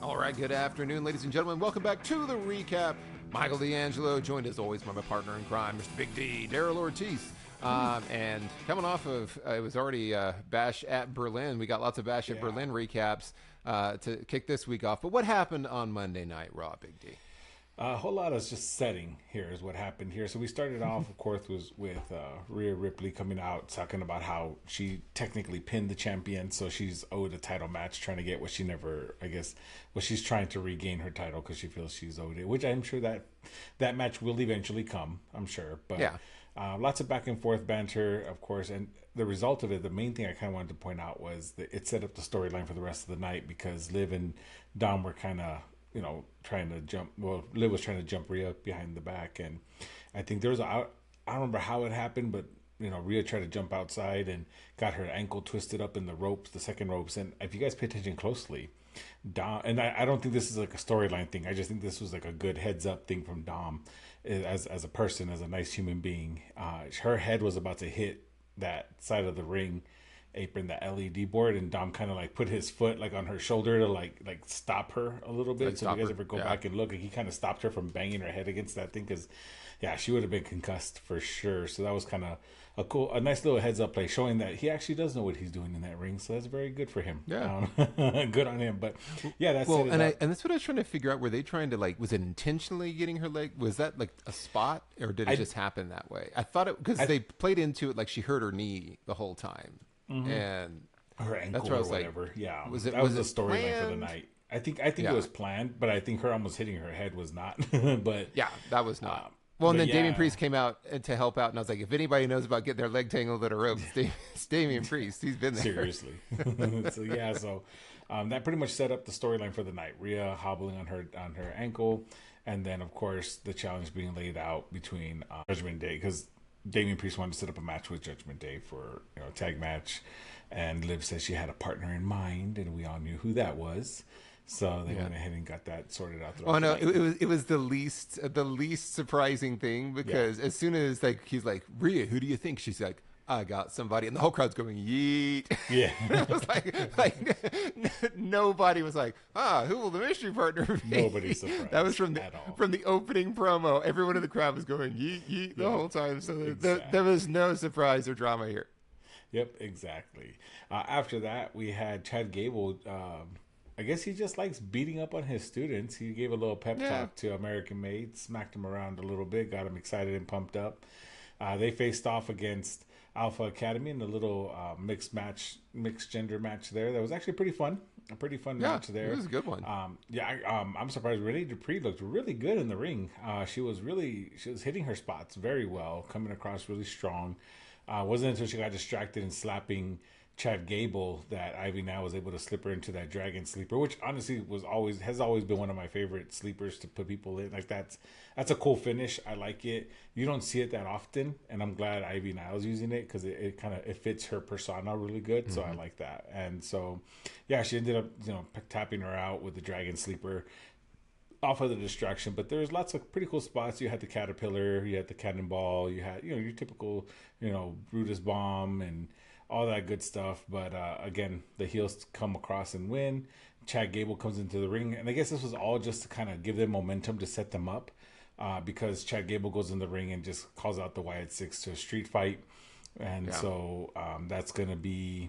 All right, good afternoon, ladies and gentlemen. Welcome back to the recap. Michael D'Angelo, joined as always by my partner in crime, Mr. Big D, Daryl Ortiz. And coming off of, it was already Bash at Berlin. We got lots of Bash at Berlin recaps to kick this week off. But what happened on Monday Night Raw, Big D? A whole lot of just setting here is what happened here. So we started off, of course, was with Rhea Ripley coming out talking about how she technically pinned the champion, so she's owed a title match, trying to get what she never, I guess, what she's trying to regain her title because she feels she's owed it. Which I'm sure that match will eventually come. I'm sure, but yeah. Lots of back and forth banter, of course, and the result of it, the main thing I kind of wanted to point out was that it set up the storyline for the rest of the night because Liv and Dom were kind of, trying to jump. Well, Liv was trying to jump Rhea behind the back, and I think there was I don't remember how it happened, but Rhea tried to jump outside and got her ankle twisted up in the ropes, the second ropes. And if you guys pay attention closely, Dom, and I don't think this is like a storyline thing. I just think this was like a good heads up thing from Dom, as a person, as a nice human being. Her head was about to hit that side of the ring apron, the LED board, and Dom kind of like put his foot like on her shoulder to like stop her a little bit. So if you guys ever go back and look, he kind of stopped her from banging her head against that thing because she would have been concussed for sure. So that was kind of a nice little heads up play showing that he actually does know what he's doing in that ring. So that's very good for him. Yeah, good on him. But that's and that's what I was trying to figure out. Were they trying to was it intentionally getting her leg? Was that like a spot, or did it just happen that way? I thought it because they played into it like she hurt her knee the whole time. Mm-hmm. And her ankle that's what or I was whatever. Like, yeah, was it that was the storyline for the night. I think it was planned, but I think her almost hitting her head was not. But that was not. And then Damian Priest came out to help out, and I was like, if anybody knows about getting their leg tangled at a rope, it's Damian Priest. He's been there. Seriously. So that pretty much set up the storyline for the night. Rhea hobbling on her ankle, and then of course the challenge being laid out between Judgment Day, because Damian Priest wanted to set up a match with Judgment Day for a tag match, and Liv says she had a partner in mind, and we all knew who that was. So they went ahead and got that sorted out. Oh no, it was the least surprising thing because as soon as he's like, Rhea, who do you think? She's like, I got somebody, and the whole crowd's going yeet. Yeah, it was like nobody was like, who will the mystery partner be? Nobody's surprised. That was from the opening promo. Everyone in the crowd was going yeet yeet the whole time, so there was no surprise or drama here. Yep, exactly. After that, we had Chad Gable. I guess he just likes beating up on his students. He gave a little pep talk to American Made, smacked him around a little bit, got him excited and pumped up. They faced off against Alpha Academy in the little mixed gender match there. That was actually pretty fun. A pretty fun match there. It was a good one. I'm surprised. Renee Dupree looked really good in the ring. She was hitting her spots very well, coming across really strong. Wasn't until she got distracted and slapping Chad Gable that Ivy now was able to slip her into that dragon sleeper, which honestly has always been one of my favorite sleepers to put people in. Like that's a cool finish. I like it. You don't see it that often, and I'm glad Ivy Niles using it because it kind of fits her persona really good. So I like that. And so she ended up tapping her out with the dragon sleeper off of the distraction. But there's lots of pretty cool spots. You had the caterpillar, you had the cannonball, you had your typical Brutus bomb and all that good stuff. But again, the heels come across and win. Chad Gable comes into the ring, and I guess this was all just to kind of give them momentum to set them up, because Chad Gable goes in the ring and just calls out the Wyatt Six to a street fight. And so that's going to be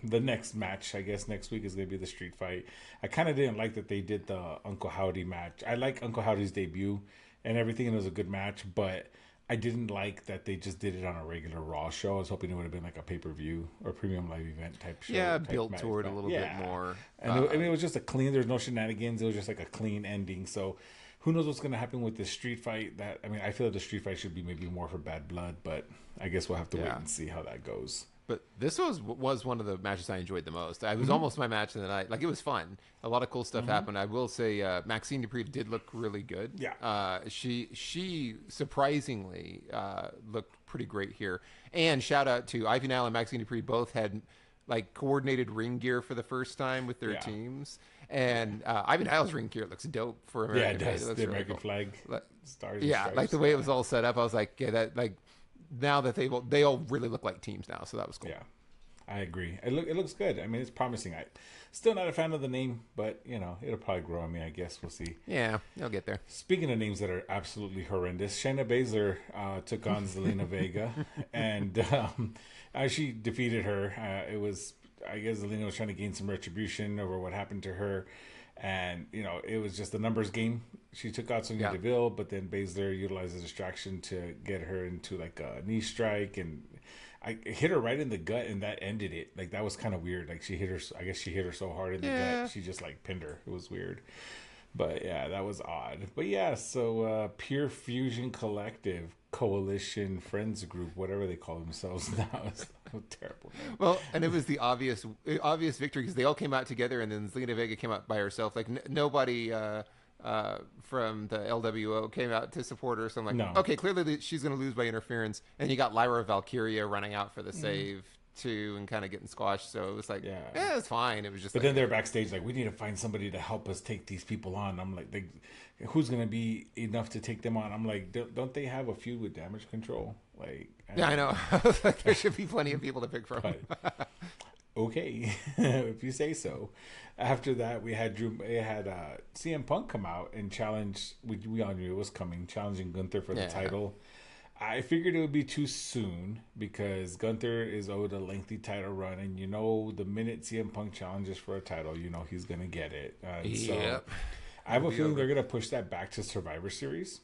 the next match. I guess next week is going to be the street fight. I kind of didn't like that they did the Uncle Howdy match. I like Uncle Howdy's debut and everything, and it was a good match, but I didn't like that they just did it on a regular Raw show. I was hoping it would have been like a pay-per-view or premium live event type show. Yeah, built toward a little bit more. And it was just a clean, there's no shenanigans. It was just like a clean ending. So who knows what's going to happen with this street fight. I feel like the street fight should be maybe more for Bad Blood, but I guess we'll have to wait and see how that goes. But this was one of the matches I enjoyed the most. It was almost my match of the night. Like, it was fun. A lot of cool stuff happened. I will say Maxine Dupree did look really good. Yeah. She surprisingly looked pretty great here. And shout out to Ivy Nile and Maxine Dupree, both had coordinated ring gear for the first time with their teams. And Ivy Nile's ring gear looks dope for American. Yeah, it does. The American flag stars. Yeah, like the way it was all set up. I was like, now that they all really look like teams now, so that was cool. Yeah. I agree. It looks good. I mean, it's promising. I still not a fan of the name, but it'll probably grow on me. I guess we'll see. Yeah, you'll get there. Speaking of names that are absolutely horrendous, Shayna Baszler took on Zelina Vega, and she defeated her. It was, I guess, Zelina was trying to gain some retribution over what happened to her, and it was just a numbers game. She took out Sonya Deville, but then Baszler utilized a distraction to get her into like a knee strike, and I hit her right in the gut, and that ended it. Like, that was kind of weird. Like, she hit her. I guess she hit her so hard in the gut, she just like pinned her. It was weird. But yeah, that was odd. But yeah, so Pure Fusion Collective, Coalition, Friends Group, whatever they call themselves now. It's so terrible. Well, and it was the obvious victory because they all came out together, and then Zelina Vega came out by herself. Like nobody from the LWO came out to support her. So I'm like, No. okay, clearly she's going to lose by interference. And you got Lyra Valkyria running out for the save too, and kind of getting squashed. So it was like, yeah, it's fine. It was just. But then they're backstage like, we need to find somebody to help us take these people on. I'm like, who's going to be enough to take them on? I'm like, don't they have a feud with Damage Control? Like, I know. I was like, there should be plenty of people to pick from. Okay, if you say so. After that, we had CM Punk come out and challenge. We all knew it was coming, challenging Gunther for the title. I figured it would be too soon because Gunther is owed a lengthy title run, and the minute CM Punk challenges for a title, he's gonna get it. So I have a feeling they're gonna push that back to Survivor Series.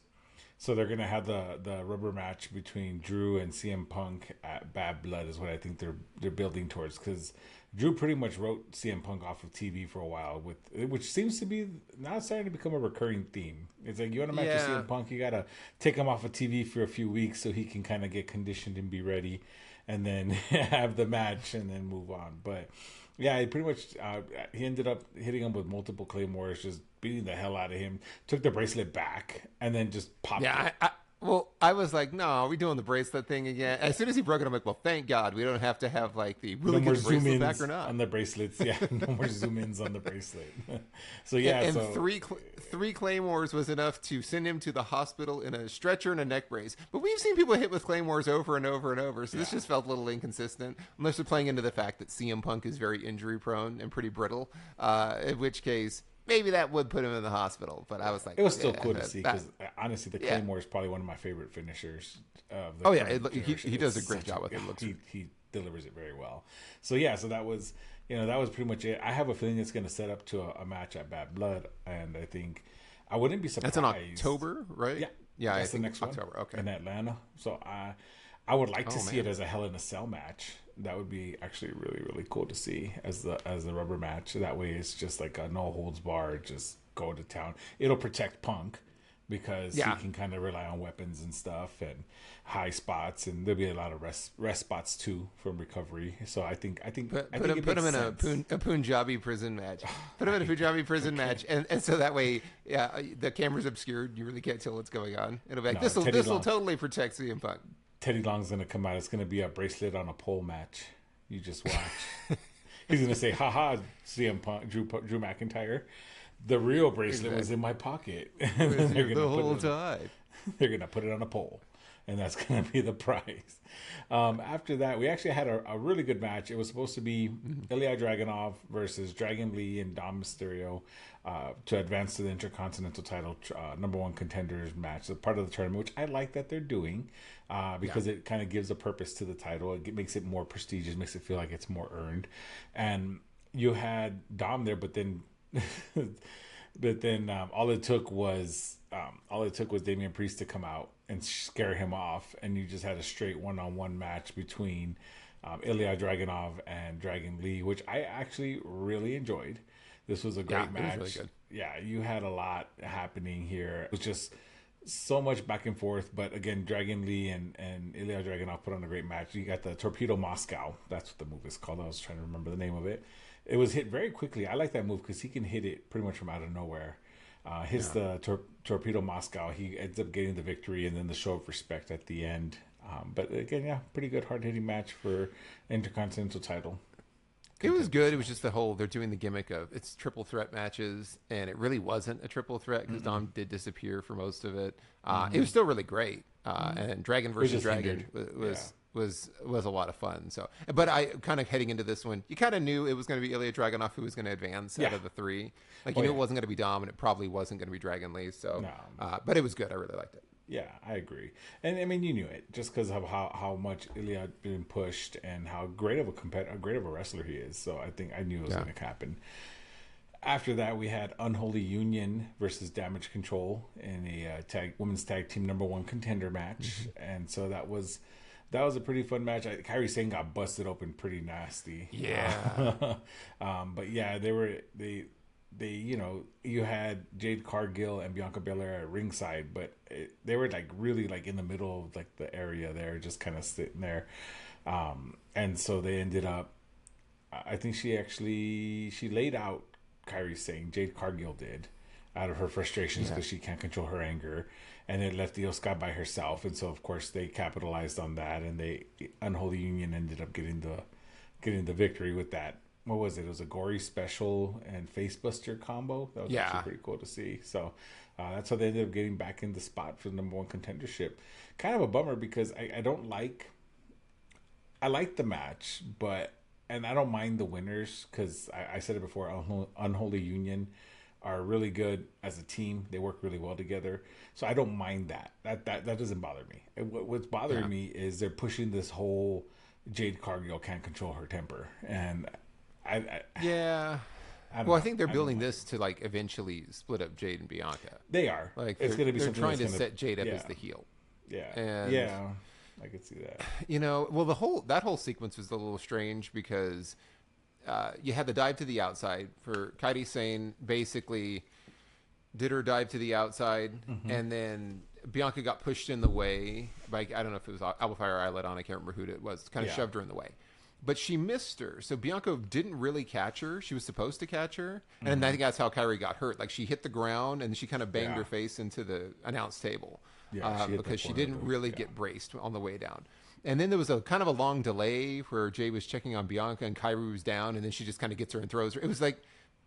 So they're gonna have the rubber match between Drew and CM Punk at Bad Blood is what I think they're building towards, because Drew pretty much wrote CM Punk off of TV for a while, which seems to be now starting to become a recurring theme. It's like, you want to match with CM Punk, you gotta take him off of TV for a few weeks so he can kind of get conditioned and be ready, and then have the match and then move on. But yeah, he pretty much he ended up hitting him with multiple claymores, just beating the hell out of him. Took the bracelet back and then just popped it. I was like, no, are we doing the bracelet thing again? As soon as he broke it, I'm like, well, thank God we don't have to have like the really good bracelet back or not. On the bracelets, yeah, no more zoom ins on the bracelet. So yeah, and three claymores was enough to send him to the hospital in a stretcher and a neck brace. But we've seen people hit with claymores over and over and over, so this just felt a little inconsistent. Unless they're playing into the fact that CM Punk is very injury prone and pretty brittle, in which case maybe that would put him in the hospital. But I was like, it was still cool to see, because honestly, the Claymore is probably one of my favorite finishers. He does a great job with it. He delivers it very well. So yeah, so that was pretty much it. I have a feeling it's going to set up to a match at Bad Blood, and I think I wouldn't be surprised. That's in October, right? Yeah, that's the next October. One, okay, in Atlanta. So I would like to see it as a Hell in a Cell match. That would be actually really, really cool to see as the rubber match. That way, it's just like a no holds barred, just go to town. It'll protect Punk because he can kind of rely on weapons and stuff and high spots, and there'll be a lot of rest spots too from recovery. So I think put him in a Punjabi prison match. Put him in a Punjabi prison match, and so that way, the camera's obscured. You really can't tell what's going on. It'll be like this will totally protect CM Punk. Teddy Long's going to come out. It's going to be a bracelet on a pole match. You just watch. He's going to say, haha, CM Punk, Drew McIntyre. The real bracelet was in my pocket. The whole time. They're going to put it on a pole. And that's going to be the prize. After that, we actually had a really good match. It was supposed to be Ilya Dragunov versus Dragon Lee and Dom Mysterio to advance to the Intercontinental title #1 contenders match. So part of the tournament, which I like that they're doing because it kind of gives a purpose to the title. It makes it more prestigious, makes it feel like it's more earned. And you had Dom there, but then all it took was Damian Priest to come out and scare him off, and you just had a straight one-on-one match between Ilya Dragunov and Dragon Lee, which I actually really enjoyed. This was a great match. It was really good. Yeah, you had a lot happening here. It was just so much back and forth, but again, Dragon Lee and Ilya Dragunov put on a great match. You got the Torpedo Moscow. That's what the move is called. I was trying to remember the name of it. It was hit very quickly. I like that move because he can hit it pretty much from out of nowhere. Hits the Torpedo Moscow. He ends up getting the victory, and then the show of respect at the end. But again, pretty good hard-hitting match for Intercontinental title. It was good. It was just they're doing the gimmick of it's triple threat matches, and it really wasn't a triple threat because Dom did disappear for most of it. It was still really great. And Dragon versus Dragon was was a lot of fun. So, but I kind of heading into this one, you kind of knew it was going to be Ilya Dragunov who was going to advance out Yeah. of the three. Like you knew it wasn't going to be Dom, and it probably wasn't going to be Dragon Lee. So, No. but it was good. I really liked it. Yeah, I agree. And I mean, you knew it just because of how much Ilya had been pushed and how great of how great of a wrestler he is. So I think I knew it was going to happen. After that, we had Unholy Union versus Damage Control in a women's tag team #1 contender match, and so that was a pretty fun match. Kairi Sane got busted open pretty nasty. Yeah. But yeah, they you had Jade Cargill and Bianca Belair at ringside, but they were like really like in the middle of like the area there, just kind of sitting there. And so they ended up, I think she laid out Kairi Sane, Jade Cargill did, out of her frustrations because she can't control her anger, and it left Io Sky by herself. And so of course they capitalized on that, and Unholy Union ended up getting the victory with that. What was it? It was a gory special and facebuster combo. That was actually pretty cool to see. So that's how they ended up getting back in the spot for the #1 contendership. Kind of a bummer because I like the match, and I don't mind the winners because I said it before. Unholy Union are really good as a team. They work really well together, so I don't mind that. That doesn't bother me. What's bothering me is they're pushing this whole Jade Cargill can't control her temper, and I think they're building this to like eventually split up Jade and Bianca. They are Like it's going to be they're something trying to that's set Jade up as the heel. Yeah, I could see that. That whole sequence was a little strange because you had the dive to the outside for Kairi Sane basically did her dive to the outside, and then Bianca got pushed in the way by, I don't know if it was Alba Fire or Islet on, I can't remember who it was, kind of shoved her in the way. But she missed her. So Bianca didn't really catch her. She was supposed to catch her. And I think that's how Kairi got hurt. Like she hit the ground and she kind of banged her face into the announce table because she didn't really get braced on the way down. And then there was a kind of a long delay where Jay was checking on Bianca and Kairi was down, and then she just kind of gets her and throws her. It was like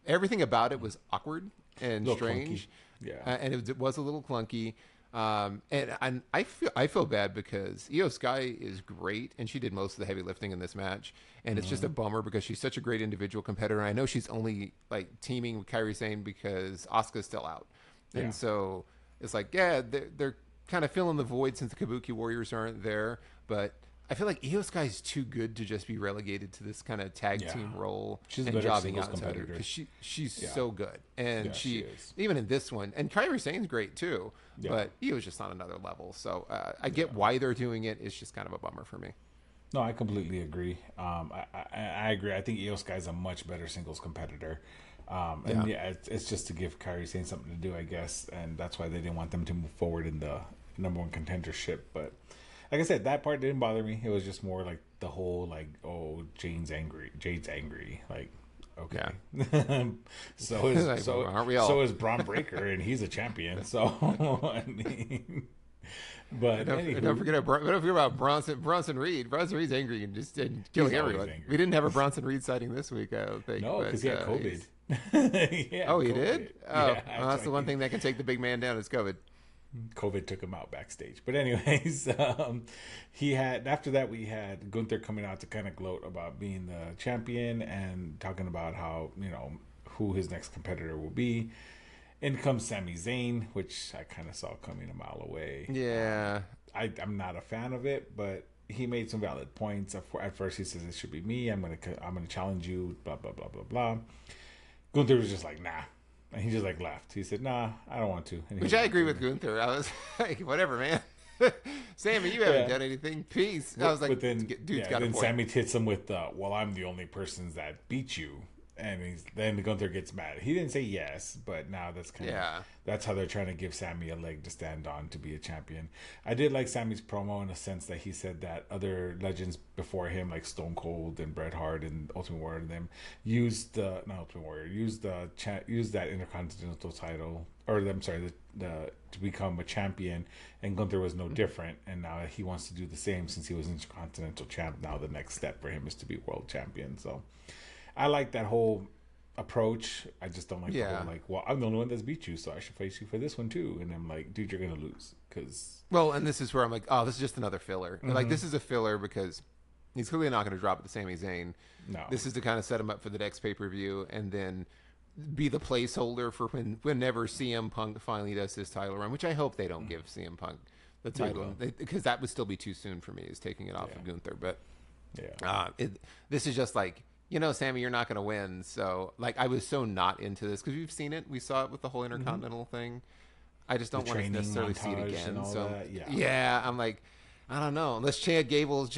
everything about it was awkward and strange. Clunky. And it was a little clunky. And I feel bad because Io Sky is great, and she did most of the heavy lifting in this match. And it's just a bummer because she's such a great individual competitor. And I know she's only like teaming with Kairi Sane because Asuka's still out, and so it's like they're kind of filling the void since the Kabuki Warriors aren't there. But I feel like Io Sky is too good to just be relegated to this kind of tag team role and jobbing outside her because she's so good, and she is. Even in this one, and Kairi Sane's great too, but Io's just on another level. So I get why they're doing it. It's just kind of a bummer for me. No, I completely agree. I agree. I think Io Sky's a much better singles competitor. It's just to give Kairi Sane something to do, I guess, and that's why they didn't want them to move forward in the #1 contendership, but. Like I said, that part didn't bother me. It was just more like the whole like, oh, Jade's angry. Like, okay. Aren't we all? So is Braun Breaker, and he's a champion. So I mean, but don't forget about Bronson Reed. Bronson Reed's angry and just killing everyone. Angry. We didn't have a Bronson Reed sighting this week, I don't think. No, because he had COVID. He did? Oh, that's the one thing that can take the big man down is COVID. COVID took him out backstage. But anyways, after that we had Gunther coming out to kind of gloat about being the champion and talking about how, who his next competitor will be. In comes Sami Zayn, which I kind of saw coming a mile away. Yeah. I'm not a fan of it, but he made some valid points. At first he says it should be me. I'm gonna challenge you, blah blah blah blah blah. Gunther was just like, nah. And he just like left. He said, "Nah, I don't want to." Which I agree with Gunther. I was like, "Whatever, man. Sammy, you haven't done anything. Peace." I was like, "Dude's got a point." Then Sammy hits him with, "Well, I'm the only person that beat you," and then Gunther gets mad. He didn't say yes, but now that's how they're trying to give Sammy a leg to stand on to be a champion. I did like Sammy's promo in a sense that he said that other legends before him, like Stone Cold and Bret Hart and Ultimate Warrior, and them used that Intercontinental title, or I'm sorry, to become a champion, and Gunther was no different, and now he wants to do the same since he was Intercontinental champ. Now the next step for him is to be world champion. So I like that whole approach. I just don't like the Yeah. whole like, well, I'm the only one that's beat you, so I should face you for this one too. And I'm like, dude, you're gonna lose because Well, and this is where I'm like, oh, this is just another filler. Like, this is a filler because he's clearly not going to drop it to Sami Zayn. no, This is to kind of set him up for the next pay per view, and then be the placeholder for whenever CM Punk finally does his title run. Which I hope they don't give CM Punk the title because that would still be too soon for me. Is taking it off of Gunther, but yeah, this is just like. Sammy, you're not going to win. So, like, I was so not into this because we've seen it. We saw it with the whole Intercontinental thing. I just don't want to necessarily see it again. So, yeah, I'm like, I don't know. Unless Chad Gable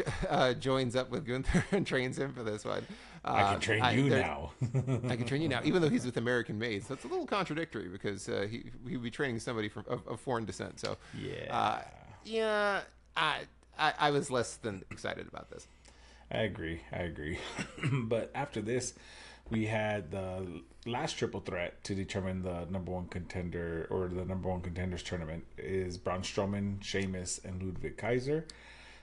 joins up with Gunther and trains him for this one. I can train you now. I can train you now, even though he's with American Made. So it's a little contradictory because he would be training somebody of foreign descent. So, I was less than excited about this. I agree. But after this, we had the last triple threat to determine the number one contender or the number one contenders tournament is Braun Strowman, Sheamus, and Ludwig Kaiser.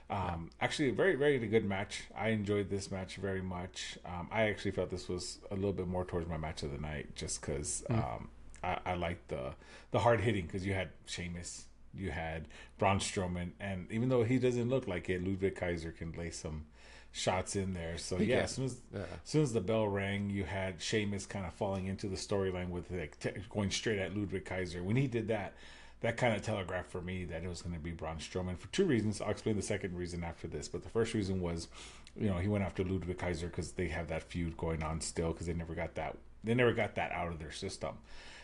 Actually, a very, very good match. I enjoyed this match very much. I actually felt this was a little bit more towards my match of the night just because I liked the hard hitting because you had Sheamus, you had Braun Strowman, and even though he doesn't look like it, Ludwig Kaiser can lay some shots in there. So as soon as the bell rang, you had Sheamus kind of falling into the storyline with like going straight at Ludwig Kaiser. When he did that kind of telegraphed for me that it was going to be Braun Strowman for two reasons. I'll explain the second reason after this, but the first reason was, he went after Ludwig Kaiser because they have that feud going on still because they never got that out of their system,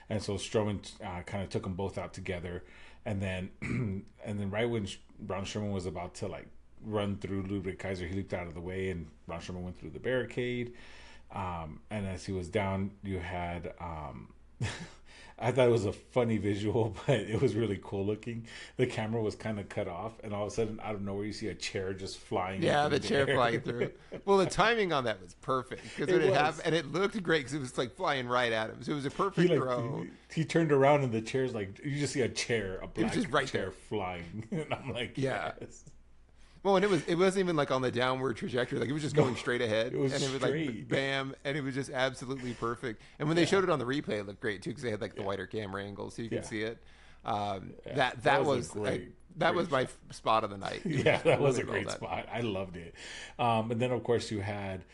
and so Strowman kind of took them both out together, and then right when Braun Strowman was about to like run through Ludwig Kaiser, he leaped out of the way and Braun Strowman went through the barricade, and as he was down, you had I thought it was a funny visual, but it was really cool looking. The camera was kind of cut off, and all of a sudden, out of nowhere, you see a chair just flying. Yeah, the chair flying through. Well, the timing on that was perfect because it happened, and it looked great because it was like flying right at him. So it was a perfect throw. He turned around, and the chair's like you just see a chair, a black just right chair there. flying, and I'm like, yes. Well, and it wasn't even like on the downward trajectory. Like it was just going straight ahead. It was and it was straight. like bam, and it was just absolutely perfect. And when they showed it on the replay, it looked great too because they had like the wider camera angle so you could see it. That was my spot of the night. Yeah, that was a great spot. I loved it. And then of course you had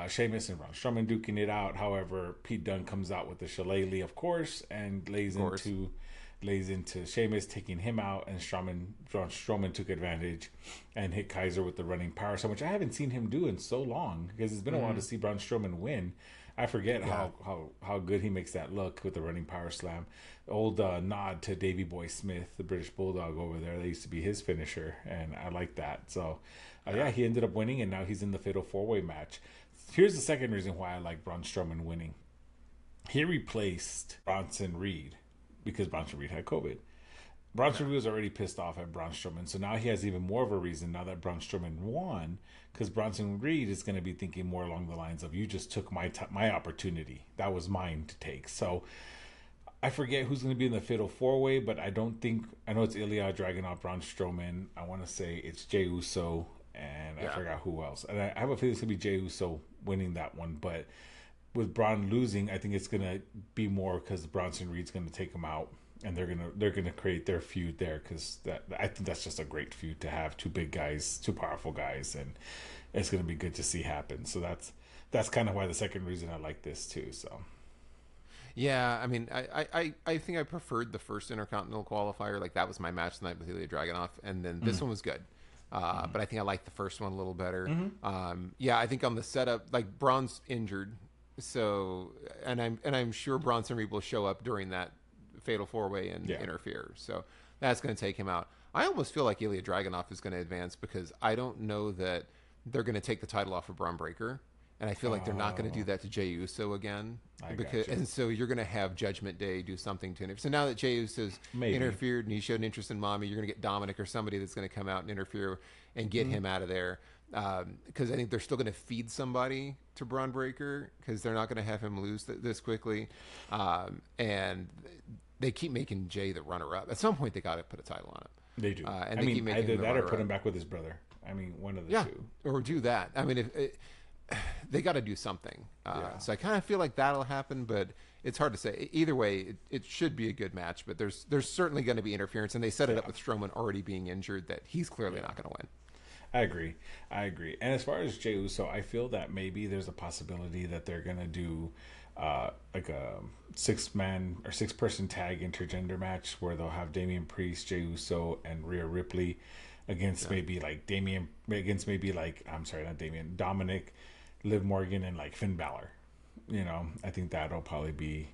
Sheamus and Braun Strowman duking it out. However, Pete Dunne comes out with the shillelagh, of course, and lays into Sheamus, taking him out, and Braun Strowman took advantage and hit Kaiser with the running power slam, which I haven't seen him do in so long because it's been a while to see Braun Strowman win. I forget how good he makes that look with the running power slam. Old nod to Davey Boy Smith, the British Bulldog over there. That used to be his finisher, and I like that. So, he ended up winning, and now he's in the Fatal 4-Way match. Here's the second reason why I like Braun Strowman winning. He replaced Bronson Reed because Bronson Reed had COVID. Bronson Reed was already pissed off at Braun Strowman, so now he has even more of a reason now that Braun Strowman won, because Bronson Reed is going to be thinking more along the lines of, you just took my opportunity. That was mine to take. So I forget who's going to be in the Fatal 4-Way, but I know it's Ilya Dragunov, Braun Strowman. I want to say it's Jey Uso, and I forgot who else. And I have a feeling it's going to be Jey Uso winning that one, but with Braun losing, I think it's gonna be more because Bronson Reed's gonna take him out, and they're gonna create their feud there because I think that's just a great feud to have, two big guys, two powerful guys, and it's gonna be good to see happen. So that's kind of why the second reason I like this too. So yeah, I mean, I think I preferred the first Intercontinental qualifier. Like that was my match tonight with Ilya Dragunov, and then this one was good. But I think I liked the first one a little better. I think on the setup, like Braun's injured. So, and I'm sure Bronson Reed will show up during that Fatal 4-Way and interfere. So that's going to take him out. I almost feel like Ilya Dragunov is going to advance because I don't know that they're going to take the title off of Braun Breaker, and I feel like they're not going to do that to Jey Uso again. And so you're going to have Judgment Day do something to him. So now that Jey Uso's interfered and he showed an interest in Mommy, you're going to get Dominic or somebody that's going to come out and interfere and get him out of there. Because I think they're still going to feed somebody to Braun Breaker because they're not going to have him lose this quickly. And they keep making Jay the runner-up. At some point, they got to put a title on him. They do. And they keep making either that or put him back with his brother. I mean, one of the two. Or do that. I mean, they got to do something. Yeah. So I kind of feel like that'll happen, but it's hard to say. Either way, it should be a good match, but there's certainly going to be interference, and they set it up with Strowman already being injured that he's clearly not going to win. I agree. And as far as Jey Uso, I feel that maybe there's a possibility that they're gonna do like a 6-man or 6-person tag intergender match where they'll have Damian Priest, Jey Uso, and Rhea Ripley against maybe like not Damian, Dominic, Liv Morgan, and like Finn Balor. I think that'll probably be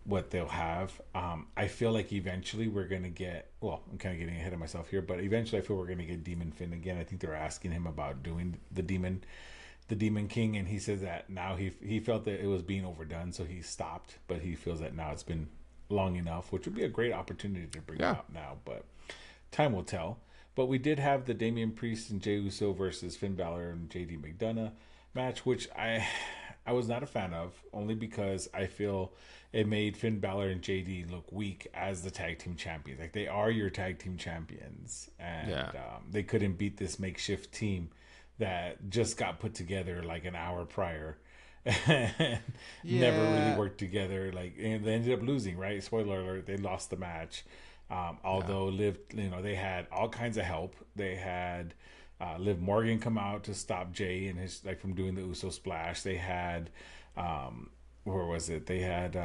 what they'll have. I feel like eventually we're going to get, well, I'm kind of getting ahead of myself here, but eventually I feel we're going to get Demon Finn again. I think they're asking him about doing the Demon King, and he says that now he felt that it was being overdone, so he stopped, but he feels that now it's been long enough, which would be a great opportunity to bring out now, but time will tell. But we did have the Damian Priest and Jey Uso versus Finn Balor and JD McDonough match, which I was not a fan of, only because I feel it made Finn Balor and JD look weak as the tag team champions. Like, they are your tag team champions, and they couldn't beat this makeshift team that just got put together like an hour prior and never really worked together. And they ended up losing, right? Spoiler alert, they lost the match. Although Liv, they had all kinds of help. They had Liv Morgan come out to stop Jay and his from doing the Uso splash. They had where was it? They had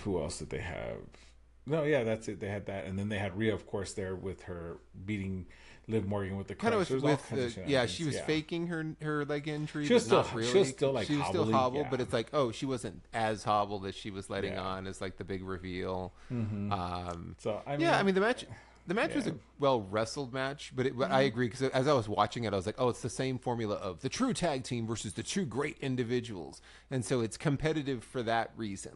who else did they have? No, yeah, that's it. They had that, and then they had Rhea, of course, there with her beating Liv Morgan with the crush. She was faking her leg injury. She was still hobbled, but it's like, she wasn't as hobbled as she was letting on as like the big reveal. The match was a well wrestled match, but I agree, because as I was watching it, I was like, it's the same formula of the true tag team versus the two great individuals, and so it's competitive for that reason.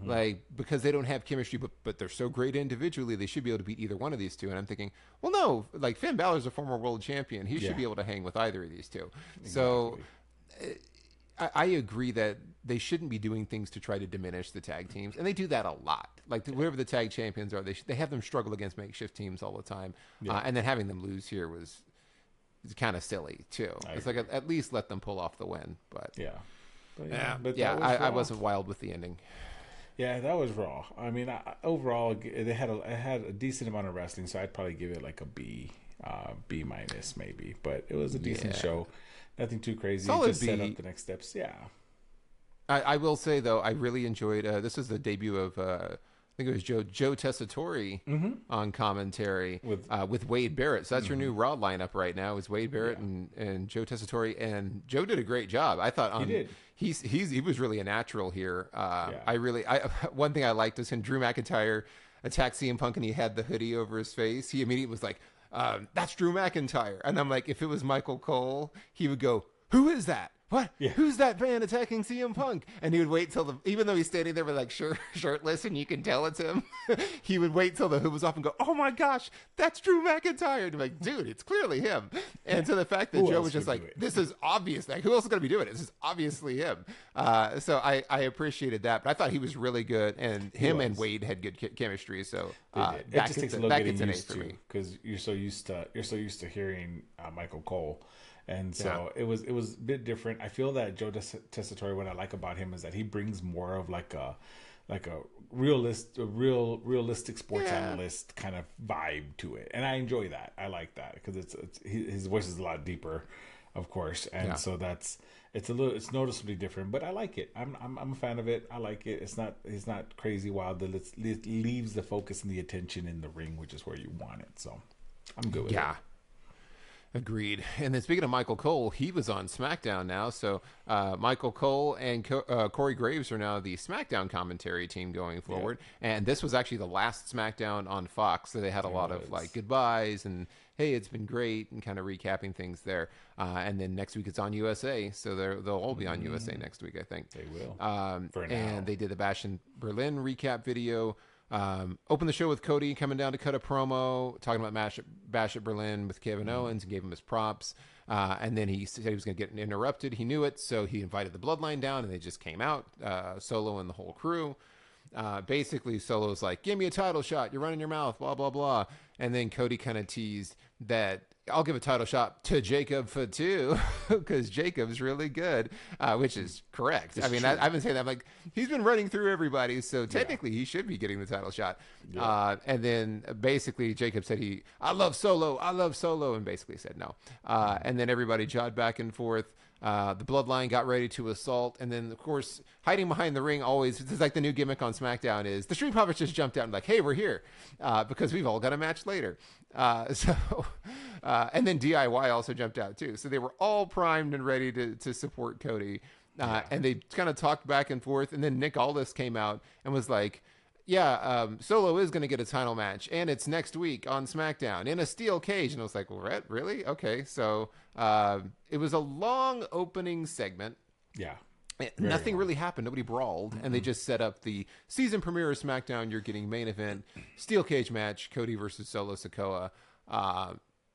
Like because they don't have chemistry, but they're so great individually, they should be able to beat either one of these two. And I'm thinking, well, no, like Finn Balor's a former world champion; he should be able to hang with either of these two. Exactly. So. I agree that they shouldn't be doing things to try to diminish the tag teams, and they do that a lot. Like whoever the tag champions are, they have them struggle against makeshift teams all the time, and then having them lose here was kind of silly too. It's like at least let them pull off the win, but I wasn't wild with the ending. Yeah, that was raw. I mean, overall, it had a decent amount of wrestling, so I'd probably give it like a B minus maybe, but it was a decent show. Nothing too crazy. Solid just set up the next steps. Yeah. I will say, though, I really enjoyed this was the debut of I think it was Joe Tessitore on commentary with Wade Barrett. So that's your new Raw lineup right now is Wade Barrett and Joe Tessitore, and Joe did a great job. I thought he did. He was really a natural here. One thing I liked is when Drew McIntyre attacked CM Punk and he had the hoodie over his face, he immediately was like, that's Drew McIntyre. And I'm like, if it was Michael Cole, he would go, who is that? What? Yeah. Who's that man attacking CM Punk? And he would wait till even though he's standing there with like shirtless and you can tell it's him, he would wait till the hood was off and go, oh my gosh, that's Drew McIntyre. And I'm like, dude, it's clearly him. And so the fact that Joe was just like, this is obvious. Like, who else is going to be doing it? This is obviously him. So I appreciated that, but I thought he was really good, and him and Wade had good chemistry. So it just takes a little getting used to, because you're so used to hearing Michael Cole. And so it was a bit different. I feel that Joe Tessitore, what I like about him is that he brings more of like a realistic sports analyst kind of vibe to it, and I enjoy that. I like that because his voice is a lot deeper, of course, and so it's noticeably different. But I like it. I'm a fan of it. I like it. It's not crazy wild. It leaves the focus and the attention in the ring, which is where you want it. So I'm good with it. Agreed. And then speaking of Michael Cole, he was on SmackDown now. So Michael Cole and Corey Graves are now the SmackDown commentary team going forward. Yeah. And this was actually the last SmackDown on Fox. So they had a lot of like goodbyes and, hey, it's been great, and kind of recapping things there. And then next week it's on USA. So they'll all be on USA next week, I think. They will. And they did the Bash in Berlin recap video. Opened the show with Cody coming down to cut a promo, talking about Bash at Berlin with Kevin Owens, and gave him his props. And then he said he was going to get interrupted. He knew it, so he invited the Bloodline down, and they just came out, Solo and the whole crew. Basically, Solo's like, "Give me a title shot. You're running your mouth." Blah blah blah. And then Cody kind of teased that I'll give a title shot to Jacob Fatu because Jacob's really good, which is correct. I mean, I've been saying that. I'm like, he's been running through everybody, so technically he should be getting the title shot. Yeah. And then basically Jacob said I love Solo, and basically said no. And then everybody jawed back and forth. The Bloodline got ready to assault, and then of course hiding behind the ring always, it's like the new gimmick on SmackDown is the Street Profits just jumped out and like, hey, we're here because we've all got a match later. And then DIY also jumped out too, so they were all primed and ready to support Cody. And they kind of talked back and forth, and then Nick Aldis came out and was like, Solo is going to get a title match, and it's next week on SmackDown in a steel cage. And I was like, well, really? Okay. So it was a long opening segment. Yeah. Nothing really happened. Nobody brawled. And they just set up the season premiere of SmackDown. You're getting main event, steel cage match, Cody versus Solo Sikoa.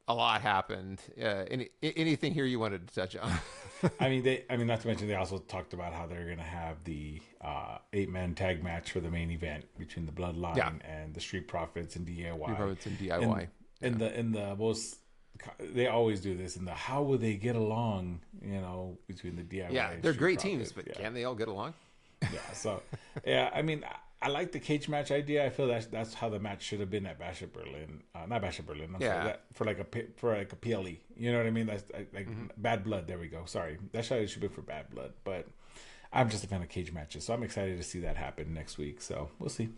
A lot happened. Anything here you wanted to touch on? I mean, not to mention they also talked about how they're going to have the 8-man tag match for the main event between the Bloodline and the Street Profits and DIY. Street Profits and DIY. In the most, they always do this. In the how will they get along? Between the DIY. Yeah, and they're Street great Profits. teams, but can they all get along? Yeah. So, I mean, I like the cage match idea. I feel that's how the match should have been at Bash at Berlin. Not Bash at Berlin. I'm sorry. For like a PLE. You know what I mean? That's like Bad Blood. There we go. Sorry. That's how it should be for Bad Blood. But I'm just a fan of cage matches, so I'm excited to see that happen next week. So we'll see.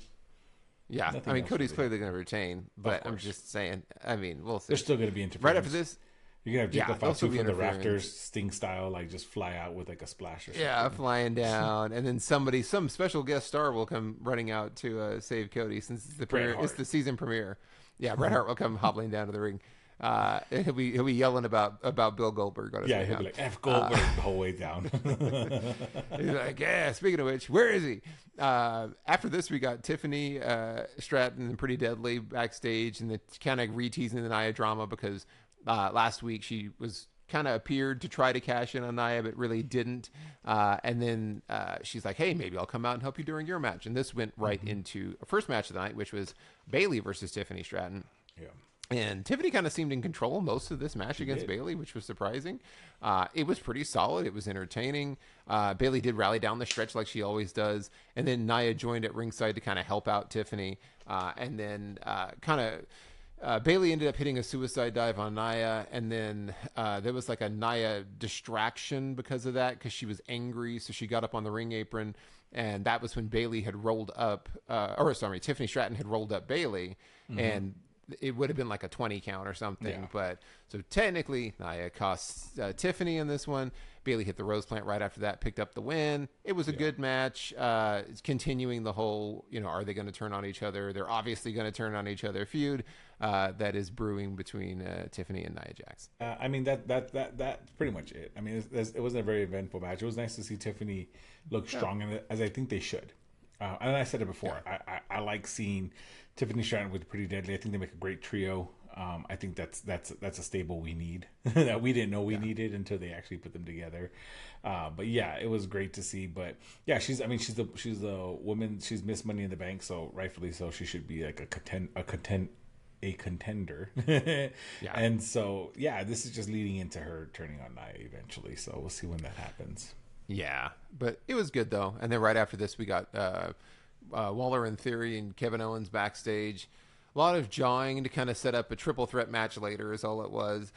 Yeah, I mean, Cody's clearly going to retain, but I'm just saying. I mean, we'll see. There's still going to be interference. Right after this, you're going to have Jacob Fatu from the rafters, Sting style, like just fly out with like a splash or something. Yeah, flying down, and then some special guest star will come running out to save Cody since it's the premiere. It's the season premiere. Yeah, Bret Hart will come hobbling down to the ring. He'll be yelling about Bill Goldberg. He'll be like F Goldberg the whole way down. He's like, yeah. Speaking of which, where is he? After this, we got Tiffany Stratton and Pretty Deadly backstage, and it's kind of re-teasing the Nia drama because last week she was kind of appeared to try to cash in on Nia, but really didn't. And then she's like, hey, maybe I'll come out and help you during your match. And this went right into a first match of the night, which was Bayley versus Tiffany Stratton. Yeah. And Tiffany kind of seemed in control most of this match against Bayley, which was surprising. It was pretty solid. It was entertaining. Bayley did rally down the stretch like she always does. And then Nia joined at ringside to kind of help out Tiffany. And then Bayley ended up hitting a suicide dive on Nia. And then there was like a Nia distraction because of that, because she was angry. So she got up on the ring apron. And that was when Bayley had rolled up, Tiffany Stratton had rolled up Bayley. And it would have been like a 20 count or something, but so technically Nia cost Tiffany in this one. Bayley hit the Rose Plant right after that, picked up the win. It was a good match. It's continuing the whole, are they going to turn on each other? They're obviously going to turn on each other feud that is brewing between Tiffany and Nia Jax. I mean, that's pretty much it. I mean, it wasn't a very eventful match. It was nice to see Tiffany look strong in it, as I think they should. And I said it before. Yeah. I like seeing Tiffany Stratton with Pretty Deadly. I think they make a great trio. I think that's a stable we need that we didn't know we needed until they actually put them together. But yeah, it was great to see. But yeah, she's a woman. She's Miss Money in the Bank, so rightfully so. She should be like a contender. And so this is just leading into her turning on Nia eventually. So we'll see when that happens. Yeah, but it was good though. And then right after this, we got Waller and Theory and Kevin Owens backstage. A lot of jawing to kind of set up a triple threat match later is all it was,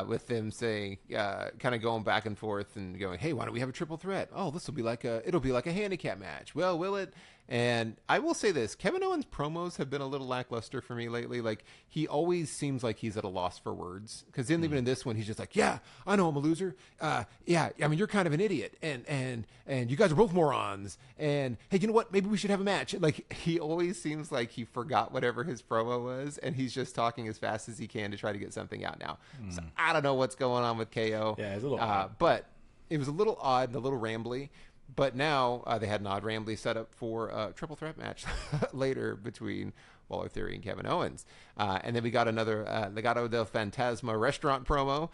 with them saying, kind of going back and forth and going, hey, why don't we have a triple threat? Oh, it'll be like a handicap match. Well, will it? And I will say this, Kevin Owens promos have been a little lackluster for me lately. Like, he always seems like he's at a loss for words. Because even in this one, he's just like, yeah, I know I'm a loser. I mean, you're kind of an idiot. And you guys are both morons. And, hey, you know what? Maybe we should have a match. Like, he always seems like he forgot whatever his promo was. And he's just talking as fast as he can to try to get something out now. So I don't know what's going on with KO. Yeah, it's a little odd. But it was a little odd and a little rambly. But now they had an odd Rambley set up for a triple threat match later between Waller, Theory, and Kevin Owens. And then we got another Legado del Fantasma restaurant promo.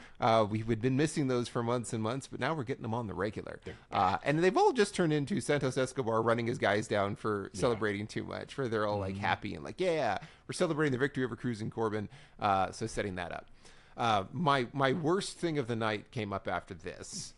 We've been missing those for months and months, but now we're getting them on the regular. And they've all just turned into Santos Escobar running his guys down for celebrating too much, where they're all like happy and like, yeah, we're celebrating the victory over Cruz and Corbin. So setting that up. My worst thing of the night came up after this,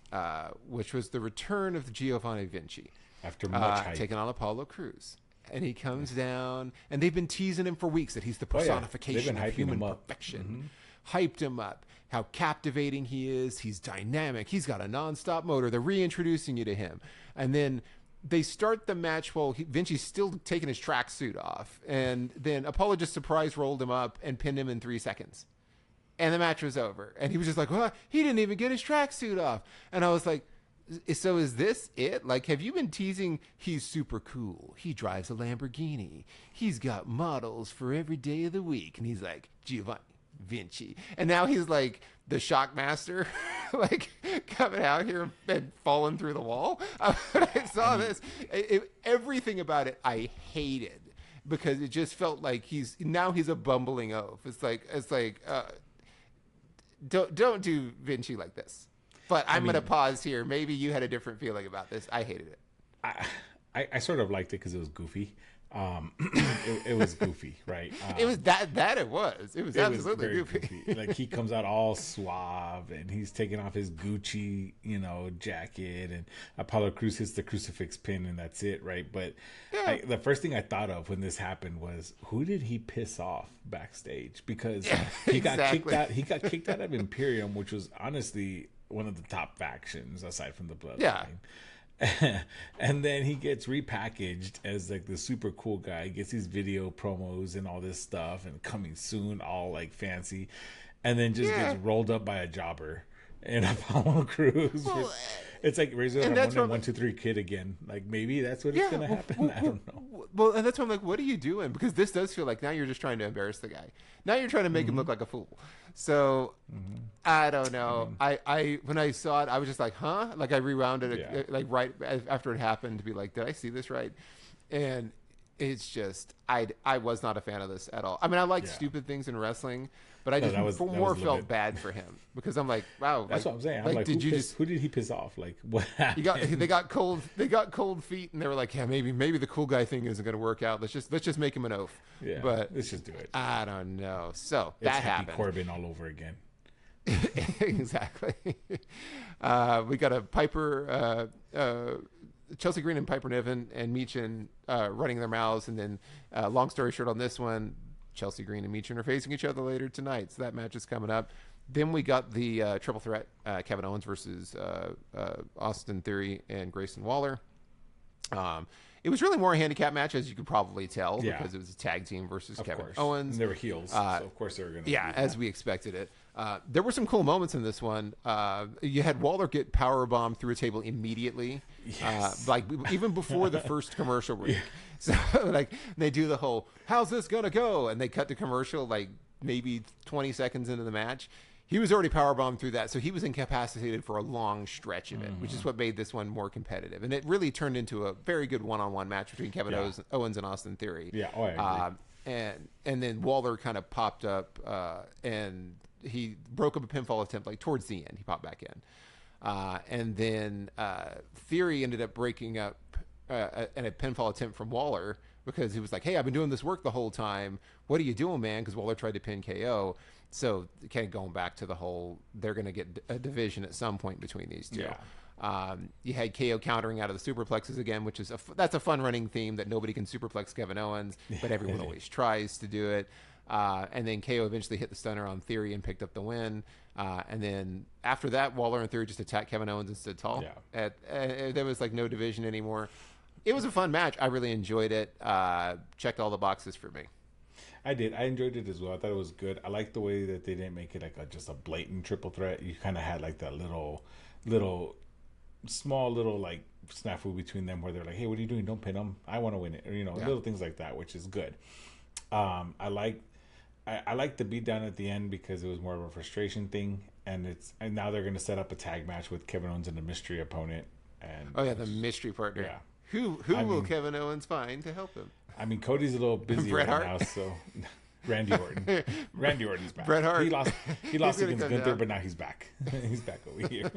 which was the return of Giovanni Vinci. After much hype. Taking on Apollo Crews. And he comes down, and they've been teasing him for weeks that he's the personification of human perfection. Hyped him up, how captivating he is. He's dynamic. He's got a nonstop motor. They're reintroducing you to him. And then they start the match while Vinci's still taking his tracksuit off. And then Apollo just surprise rolled him up and pinned him in 3 seconds. And the match was over. And he was just like, well, he didn't even get his tracksuit off. And I was like, so is this it? Like, have you been teasing he's super cool? He drives a Lamborghini. He's got models for every day of the week. And he's like, Giovanni Vinci. And now he's like the Shockmaster, like coming out here and falling through the wall. When I saw this, everything about it I hated, because it just felt like he's a bumbling oaf. It's like don't do Vinci like this. But I'm going to pause here. Maybe you had a different feeling about this. I hated it. I sort of liked it because it was goofy. It was goofy, right? It was that it was. It was absolutely goofy. Like, he comes out all suave, and he's taking off his Gucci, jacket, and Apollo Crews hits the crucifix pin, and that's it, right? But the first thing I thought of when this happened was, who did he piss off backstage? Because he got kicked out. He got kicked out of Imperium, which was honestly one of the top factions aside from the Bloodline. Yeah. And then he gets repackaged as like the super cool guy, gets these video promos and all this stuff, and coming soon, all like fancy, and then just gets rolled up by a jobber and Apollo Crews. Well, it's like Razor Ramon 1, 2, 3 Kid again. Like, maybe that's what it's gonna happen. I don't know. Well, and that's why I'm like, what are you doing? Because this does feel like now you're just trying to embarrass the guy. Now you're trying to make him look like a fool. So I don't know. I when I saw it, I was just like, huh? Like, I rewound it like right after it happened to be like, did I see this right? And it's just I was not a fan of this at all. I mean, I like stupid things in wrestling, but I just felt bad for him, because I'm like, wow. That's what I'm saying. I'm like, who did he piss off? Like, what happened? They got cold feet, and they were like, yeah, maybe the cool guy thing isn't going to work out. Let's just make him an oaf. Yeah, but let's just do it. I don't know. So it's that happened. Corbin all over again. Exactly. We got a Piper, Chelsea Green and Piper Niven and Meechin running their mouths, and then long story short on this one, Chelsea Green and Meechin are facing each other later tonight, so that match is coming up. Then we got the triple threat, Kevin Owens versus Austin Theory and Grayson Waller. It was really more a handicap match, as you could probably tell, because it was a tag team versus Kevin Owens. And they were heels, so of course they were going to. Yeah, as we expected it. There were some cool moments in this one. You had Waller get powerbombed through a table immediately, like even before the first commercial break. Yeah. So like they do the whole, how's this gonna go? And they cut to commercial like maybe 20 seconds into the match. He was already powerbombed through that, so he was incapacitated for a long stretch of it, which is what made this one more competitive. And it really turned into a very good one-on-one match between Kevin Owens and Austin Theory. Yeah, I agree. And then Waller kind of popped up, and he broke up a pinfall attempt like towards the end. He popped back in, and then Theory ended up breaking up in a pinfall attempt from Waller, because he was like, hey, I've been doing this work the whole time. What are you doing, man? Because Waller tried to pin KO. So kind of going back to the whole, they're going to get a division at some point between these two. Yeah. You had KO countering out of the superplexes again, which is that's a fun running theme, that nobody can superplex Kevin Owens, but everyone always tries to do it. And then KO eventually hit the stunner on Theory and picked up the win. And then after that, Waller and Theory just attacked Kevin Owens and stood tall. Yeah. There was like no division anymore. It was a fun match. I really enjoyed it. Checked all the boxes for me. I did. I enjoyed it as well. I thought it was good. I liked the way that they didn't make it like just a blatant triple threat. You kind of had like that small like snafu between them, where they're like, hey, what are you doing? Don't pin them. I want to win it. Or, little things like that, which is good. I like the beatdown at the end, because it was more of a frustration thing. And now they're going to set up a tag match with Kevin Owens and a mystery opponent. And Oh yeah, the mystery partner. Yeah. Who will Kevin Owens find to help him? I mean, Cody's a little busy Bret right Hart? now, so Randy Orton. Randy Orton's back. Bret Hart. He lost gonna against come Gunther, down. but now he's back. He's back over here.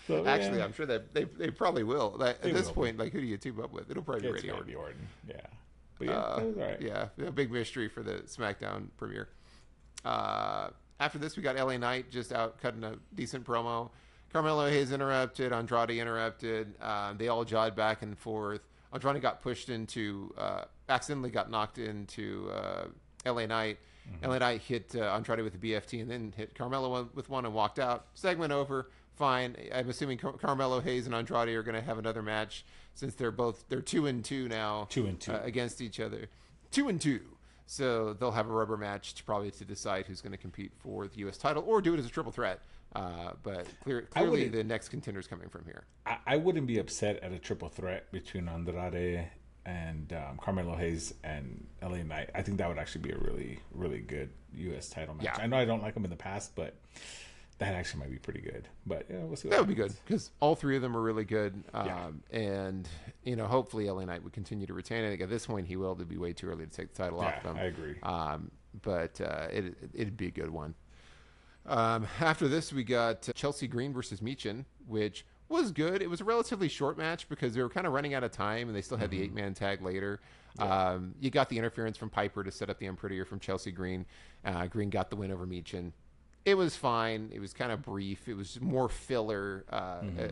So, Actually, yeah, I'm sure that they probably will. At this will. point, like, who do you team up with? It'll probably be it's Randy Orton. Randy Orton. Yeah, but yeah, that was all right. Yeah, a big mystery for the SmackDown premiere. After this, we got LA Knight just out cutting a decent promo. Carmelo Hayes interrupted. Andrade interrupted. They all jawed back and forth. Andrade got pushed into, accidentally got knocked into LA Knight. LA Knight hit Andrade with the BFT and then hit Carmelo with one and walked out. Segment over. Fine. I'm assuming Carmelo Hayes and Andrade are going to have another match since they're 2-2 now. 2-2 against each other. 2-2. So they'll have a rubber match to decide who's going to compete for the U.S. title or do it as a triple threat. But clearly the next contender's coming from here. I wouldn't be upset at a triple threat between Andrade and Carmelo Hayes and LA Knight. I think that would actually be a really, really good U.S. title match. Yeah. I know I don't like them in the past, but that actually might be pretty good. But yeah, we'll see. That would be good because all three of them are really good. Yeah. And, hopefully LA Knight would continue to retain it. I think at this point he will. It'd be way too early to take the title off them. I agree. But it'd be a good one. After this, we got Chelsea Green versus Michin, which was good. It was a relatively short match because they were kind of running out of time and they still had the 8-man tag later. Yeah. You got the interference from Piper to set up the Unprettier from Chelsea Green. Green got the win over Michin. It was fine. It was kind of brief. It was more filler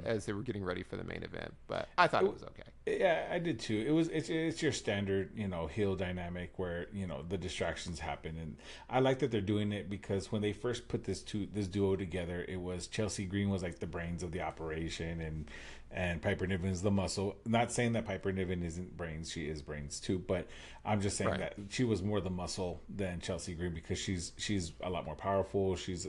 as they were getting ready for the main event. But I thought it was okay. Yeah, I did too. It's your standard, heel dynamic where, the distractions happen. And I like that they're doing it because when they first put this duo together, it was Chelsea Green was like the brains of the operation and Piper Niven's the muscle. Not saying that Piper Niven isn't brains. She is brains too. But I'm just saying that she was more the muscle than Chelsea Green because she's a lot more powerful. She's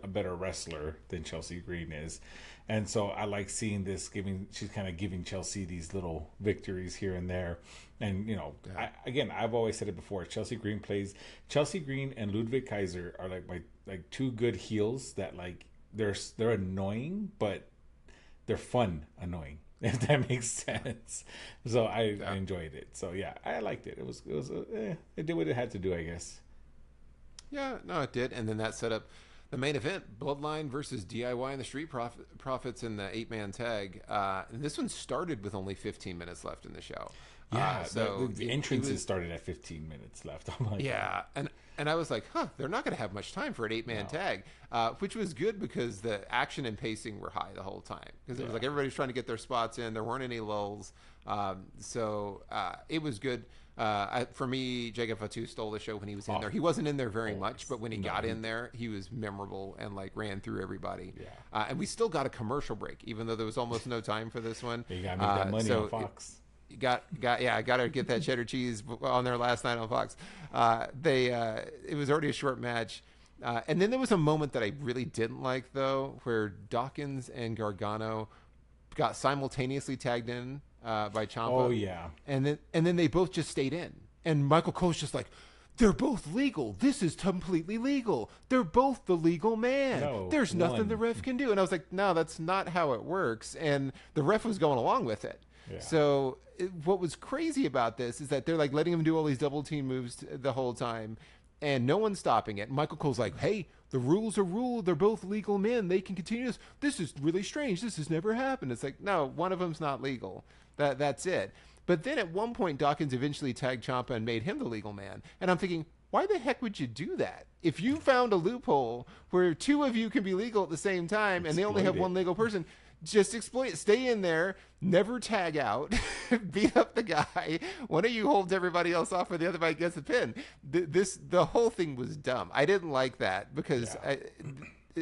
a better wrestler than Chelsea Green is. And so I like seeing this she's kind of giving Chelsea these little victories here and there. And, I've always said it before. Chelsea Green and Ludwig Kaiser are like two good heels that like they're annoying, but they're fun annoying, if that makes sense. So I enjoyed it. So yeah, I liked it. It did what it had to do, I guess. Yeah, no, it did. And then that set up the main event, Bloodline versus DIY and the Street Profits in the 8-man tag. And this one started with only 15 minutes left in the show. Yeah, so the entrances started at 15 minutes left. I'm like, yeah, and I was like, they're not going to have much time for an 8-man tag, which was good because the action and pacing were high the whole time. Because it was like everybody was trying to get their spots in. There weren't any lulls. So it was good. For me, Jacob Fatu stole the show when he was in there. He wasn't in there very much, but when he got in there, he was memorable and like ran through everybody. Yeah. And we still got a commercial break, even though there was almost no time for this one. You got to make that money on Fox. I got to get that cheddar cheese on there last night on Fox. It was already a short match. And then there was a moment that I really didn't like, though, where Dawkins and Gargano got simultaneously tagged in by Ciampa. Oh, yeah. And then they both just stayed in. And Michael Cole's just like, they're both legal. This is completely legal. They're both the legal man. No, there's nothing the ref can do. And I was like, no, that's not how it works. And the ref was going along with it. Yeah. So what was crazy about this is that they're like letting him do all these double team moves the whole time and no one's stopping it. Michael Cole's like, hey, the rules are rule. They're both legal men. They can continue this. This is really strange. This has never happened. It's like, no, one of them's not legal. That's it. But then at one point, Dawkins eventually tagged Ciampa and made him the legal man. And I'm thinking, why the heck would you do that? If you found a loophole where two of you can be legal at the same time and they only have one legal person, just exploit it. Stay in there, never tag out, beat up the guy. One of you holds everybody else off or the other guy gets the pin. The whole thing was dumb. I didn't like that because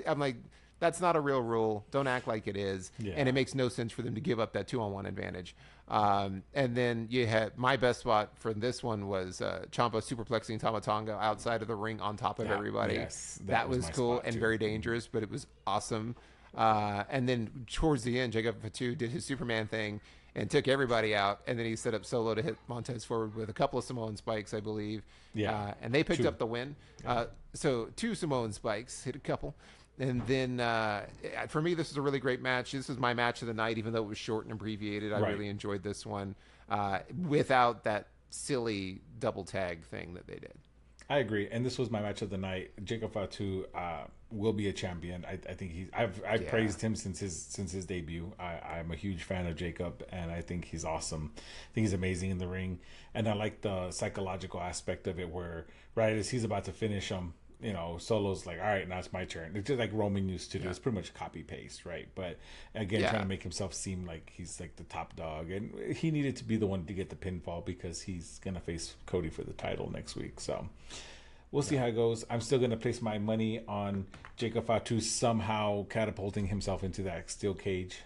I'm like, that's not a real rule. Don't act like it is. Yeah. And it makes no sense for them to give up that 2-on-1 advantage. And then you had my best spot for this one was Ciampa superplexing Tama Tonga outside of the ring on top of everybody. Yes, that was cool and very dangerous, but it was awesome. And then towards the end, Jacob Fatu did his Superman thing and took everybody out. And then he set up Solo to hit Montez forward with a couple of Samoan spikes, I believe. Yeah. And they picked up the win. So 2 Samoan spikes, hit a couple. And then for me, this is a really great match. This is my match of the night, even though it was short and abbreviated. I really enjoyed this one without that silly double tag thing that they did. I agree, and this was my match of the night. Jacob Fatu will be a champion. I think I've praised him since his debut. I'm a huge fan of Jacob, and I think he's awesome. I think he's amazing in the ring, and I like the psychological aspect of it, where right as he's about to finish him, Solo's like, all right, now it's my turn. It's just like Roman used to do. It's pretty much copy paste, right? But again, trying to make himself seem like he's like the top dog, and he needed to be the one to get the pinfall because he's gonna face Cody for the title next week. So we'll see how it goes. I'm still gonna place my money on Jacob Fatu somehow catapulting himself into that steel cage,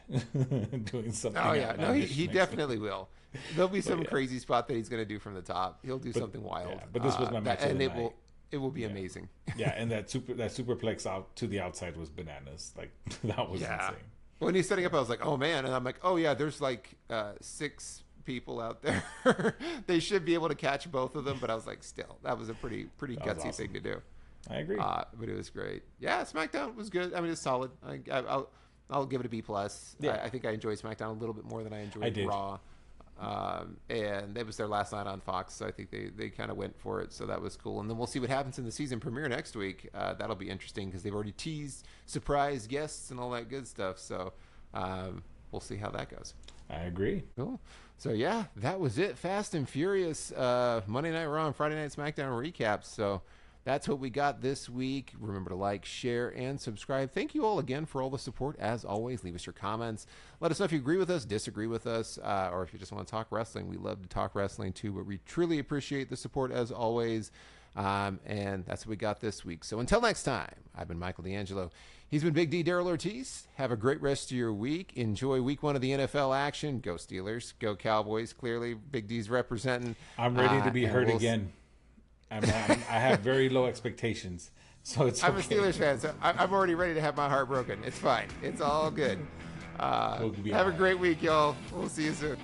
doing something. Oh yeah, no, he definitely will. There'll be some crazy spot that he's gonna do from the top. He'll do something wild. Yeah, but this was my match of the night. It will be amazing. Yeah, and that superplex out to the outside was bananas. Like that was insane. When he's setting up, I was like, oh man, and I'm like, oh yeah, there's like 6 people out there. They should be able to catch both of them, but I was like, still, that was a pretty gutsy thing to do. I agree. But it was great. Yeah, SmackDown was good. I mean, it's solid. I'll give it a B+. Yeah. I think I enjoyed SmackDown a little bit more than I enjoyed Raw. And it was their last night on Fox, so I think they kind of went for it, so that was cool. And then we'll see what happens in the season premiere next week. That'll be interesting because they've already teased surprise guests and all that good stuff, so we'll see how that goes. I agree. Cool. So yeah, that was it. Fast and Furious Monday Night Raw and Friday Night SmackDown recaps. So that's what we got this week. Remember to like, share, and subscribe. Thank you all again for all the support. As always, leave us your comments. Let us know if you agree with us, disagree with us, or if you just want to talk wrestling. We love to talk wrestling too, but we truly appreciate the support as always. And that's what we got this week. So until next time, I've been Michael D'Angelo. He's been Big D, Daryl Ortiz. Have a great rest of your week. Enjoy week 1 of the NFL action. Go Steelers. Go Cowboys. Clearly, Big D's representing. I'm ready to be hurt again. I have very low expectations, so it's okay. I'm a Steelers fan, so I'm already ready to have my heart broken. It's fine. It's all good. Have a great week, y'all. We'll see you soon.